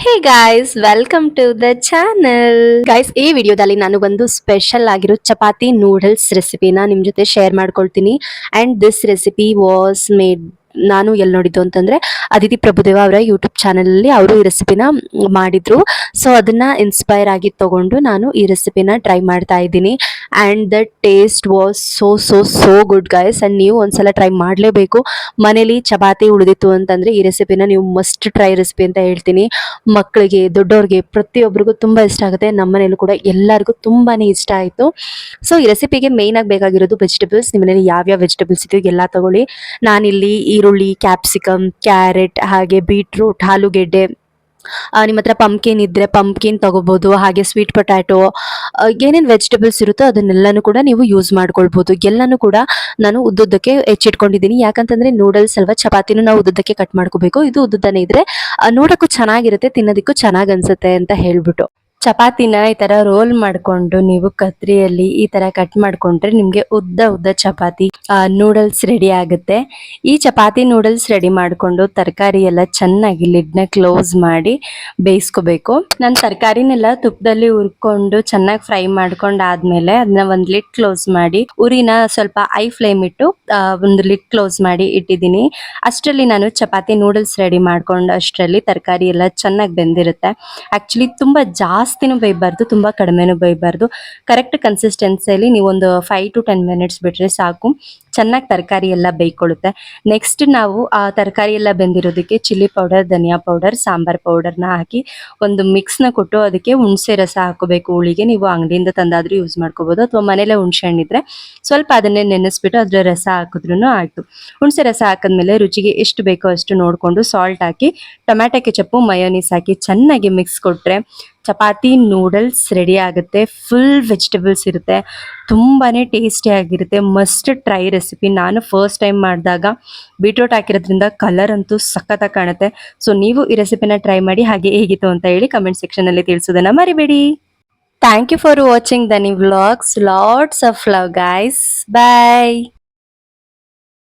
Hey guys welcome to the channel. Guys, ಈ ವಿಡಿಯೋದಲ್ಲಿ ನಾನು ಒಂದು ಸ್ಪೆಷಲ್ ಆಗಿರೋ ಚಪಾತಿ ನೂಡಲ್ಸ್ ರೆಸಿಪಿನ ನಿಮ್ ಜೊತೆ ಶೇರ್ ಮಾಡ್ಕೊಳ್ತೀನಿ. And this recipe was made, ನಾನು ಎಲ್ಲಿ ನೋಡಿದ್ದು ಅಂತಂದ್ರೆ ಅದಿತಿ ಪ್ರಭುದೇವ ಅವರ ಯೂಟ್ಯೂಬ್ ಚಾನಲ್ ಅಲ್ಲಿ ಅವರು ಈ ರೆಸಿಪಿನ ಮಾಡಿದ್ರು. ಸೊ ಅದನ್ನ ಇನ್ಸ್ಪೈರ್ ಆಗಿ ತಗೊಂಡು ನಾನು ಈ ರೆಸಿಪಿನ ಟ್ರೈ ಮಾಡ್ತಾ ಇದ್ದೀನಿ. And the taste was so so so good guys. And ನೀವು ಒಂದ್ಸಲ ಟ್ರೈ ಮಾಡಲೇಬೇಕು. ಮನೇಲಿ ಚಪಾತಿ ಉಳಿದಿತ್ತು ಅಂತಂದ್ರೆ ಈ ರೆಸಿಪಿನ ನೀವು ಮಸ್ಟ್ ಟ್ರೈ ರೆಸಿಪಿ ಅಂತ ಹೇಳ್ತೀನಿ. ಮಕ್ಕಳಿಗೆ, ದೊಡ್ಡವ್ರಿಗೆ, ಪ್ರತಿಯೊಬ್ಬರಿಗೂ ತುಂಬಾ ಇಷ್ಟ ಆಗುತ್ತೆ. ನಮ್ಮ ಮನೇಲೂ ಕೂಡ ಎಲ್ಲರಿಗೂ ತುಂಬಾನೇ ಇಷ್ಟ ಆಯಿತು. ಸೊ ಈ ರೆಸಿಪಿಗೆ ಮೇನ್ ಆಗಿ ಬೇಕಾಗಿರೋದು ವೆಜಿಟೇಬಲ್ಸ್. ನಿಮ್ಮ ಮನೇಲಿ ಯಾವ್ಯಾವ ವೆಜಿಟೇಬಲ್ಸ್ ಇದೆಯೋ ಎಲ್ಲ ತಗೊಳ್ಳಿ. ನಾನಿಲ್ಲಿ ಈರುಳ್ಳಿ, ಕ್ಯಾಪ್ಸಿಕಮ್, ಕ್ಯಾರೆಟ್, ಹಾಗೆ ಬೀಟ್ರೂಟ್, ಆಲೂಗೆಡ್ಡೆ, ನಿಮ್ಮ ಹತ್ರ ಪಂಪ್ಕಿನ್ ಇದ್ರೆ ಪಂಪ್ಕಿನ್ ತಗೋಬಹುದು. ಹಾಗೆ ಸ್ವೀಟ್ ಪೊಟ್ಯಾಟೊ, ಏನೇನು ವೆಜಿಟೇಬಲ್ಸ್ ಇರುತ್ತೋ ಅದನ್ನೆಲ್ಲನೂ ಕೂಡ ನೀವು ಯೂಸ್ ಮಾಡ್ಕೊಳ್ಬಹುದು. ಎಲ್ಲನೂ ಕೂಡ ನಾನು ಉದ್ದುದ್ದಕ್ಕೆ ಹೆಚ್ಚಿಟ್ಕೊಂಡಿದ್ದೀನಿ. ಯಾಕಂತಂದ್ರೆ ನೂಡಲ್ಸ್ ಅಲ್ವಾ, ಚಪಾತಿನೂ ನಾವು ಉದ್ದುದ್ದಕ್ಕೆ ಕಟ್ ಮಾಡ್ಕೋಬೇಕು. ಇದು ಉದ್ದುದ್ದನೇ ಇದ್ರೆ ನೋಡಕ್ಕೂ ಚೆನ್ನಾಗಿರುತ್ತೆ, ತಿನ್ನೋದಕ್ಕೂ ಚೆನ್ನಾಗಿ ಅನ್ಸುತ್ತೆ ಅಂತ ಹೇಳ್ಬಿಟ್ಟು ಚಪಾತಿನ ಈ ತರ ರೋಲ್ ಮಾಡ್ಕೊಂಡು ನೀವು ಕತ್ರಿಯಲ್ಲಿ ಈ ತರ ಕಟ್ ಮಾಡ್ಕೊಂಡ್ರೆ ನಿಮ್ಗೆ ಉದ್ದ ಉದ್ದ ಚಪಾತಿ ನೂಡಲ್ಸ್ ರೆಡಿ ಆಗುತ್ತೆ. ಈ ಚಪಾತಿ ನೂಡಲ್ಸ್ ರೆಡಿ ಮಾಡ್ಕೊಂಡು ತರಕಾರಿ ಎಲ್ಲ ಚೆನ್ನಾಗಿ ಲಿಡ್ನ ಕ್ಲೋಸ್ ಮಾಡಿ ಬೇಯಿಸ್ಕೋಬೇಕು. ನಾನು ತರಕಾರಿನೆಲ್ಲ ತುಪ್ಪದಲ್ಲಿ ಹುರ್ಕೊಂಡು ಚೆನ್ನಾಗಿ ಫ್ರೈ ಮಾಡ್ಕೊಂಡಾದ್ಮೇಲೆ ಅದನ್ನ ಒಂದ್ ಲಿಡ್ ಕ್ಲೋಸ್ ಮಾಡಿ ಉರಿನ ಸ್ವಲ್ಪ ಐ ಫ್ಲೇಮ್ ಇಟ್ಟು ಒಂದು ಲಿಡ್ ಕ್ಲೋಸ್ ಮಾಡಿ ಇಟ್ಟಿದ್ದೀನಿ. ಅಷ್ಟರಲ್ಲಿ ನಾನು ಚಪಾತಿ ನೂಡಲ್ಸ್ ರೆಡಿ ಮಾಡ್ಕೊಂಡು ಅಷ್ಟರಲ್ಲಿ ತರಕಾರಿ ಎಲ್ಲ ಚೆನ್ನಾಗಿ ಬೆಂದಿರುತ್ತೆ. ಆಕ್ಚುಲಿ ತುಂಬಾ ಜಾಸ್ತಿನೂ ಬೇಯಬಾರ್ದು, ತುಂಬಾ ಕಡಿಮೆನೂ ಬೇಯಬಾರ್ದು. ಕರೆಕ್ಟ್ ಕನ್ಸಿಸ್ಟೆನ್ಸಿಯಲ್ಲಿ ನೀವು ಒಂದು 5 to 10 ಮಿನಿಟ್ಸ್ ಬಿಟ್ರೆ ಸಾಕು, ಚೆನ್ನಾಗಿ ತರಕಾರಿ ಎಲ್ಲ ಬೇಯ್ಕೊಳ್ಳುತ್ತೆ. ನೆಕ್ಸ್ಟ್ ನಾವು ಆ ತರಕಾರಿ ಎಲ್ಲ ಬೆಂದಿರೋದಕ್ಕೆ ಚಿಲ್ಲಿ ಪೌಡರ್, ಧನಿಯಾ ಪೌಡರ್, ಸಾಂಬಾರ್ ಪೌಡರ್ನ ಹಾಕಿ ಒಂದು ಮಿಕ್ಸ್ನ ಕೊಟ್ಟು ಅದಕ್ಕೆ ಹುಣಸೆ ರಸ ಹಾಕೋಬೇಕು. ಹುಳಿಗೆ ನೀವು ಅಂಗಡಿಯಿಂದ ತಂದಾದ್ರೂ ಯೂಸ್ ಮಾಡ್ಕೋಬಹುದು, ಅಥವಾ ಮನೇಲೆ ಹುಣಸೆ ಹಣ್ಣಿದ್ರೆ ಸ್ವಲ್ಪ ಅದನ್ನೇ ನೆನೆಸ್ಬಿಟ್ಟು ಅದ್ರ ರಸ ಹಾಕಿದ್ರು ಆಯ್ತು. ಹುಣಸೆ ರಸ ಹಾಕಿದ್ಮೇಲೆ ರುಚಿಗೆ ಎಷ್ಟು ಬೇಕೋ ಅಷ್ಟು ನೋಡ್ಕೊಂಡು ಸಾಲ್ಟ್ ಹಾಕಿ ಟೊಮ್ಯಾಟೊ ಕೆಚಪ್ಪು, ಮಯೋನೀಸ್ ಹಾಕಿ ಚೆನ್ನಾಗಿ ಮಿಕ್ಸ್ ಕೊಟ್ರೆ ಚಪಾತಿ ನೂಡಲ್ಸ್ ರೆಡಿ ಆಗುತ್ತೆ. ಫುಲ್ ವೆಜಿಟೇಬಲ್ಸ್ ಇರುತ್ತೆ, ತುಂಬಾನೇ ಟೇಸ್ಟಿ ಆಗಿರುತ್ತೆ. Must try recipe. ನಾನು ಫಸ್ಟ್ ಟೈಮ್ ಮಾಡಿದಾಗ ಬೀಟ್ರೋಟ್ ಹಾಕಿರೋದ್ರಿಂದ ಕಲರ್ ಅಂತೂ ಸಖತ್ತಾಗಿ ಕಾಣುತ್ತೆ. ಸೊ ನೀವು ಈ ರೆಸಿಪಿನ ಟ್ರೈ ಮಾಡಿ, ಹಾಗೆ ಹೇಗಿತ್ತು ಅಂತ ಹೇಳಿ ಕಮೆಂಟ್ ಸೆಕ್ಷನ್ ಅಲ್ಲಿ ತಿಳಿಸೋದನ್ನ ಮರಿಬೇಡಿ. Thank you for watching Dhani vlogs. Lots of love guys. Bye.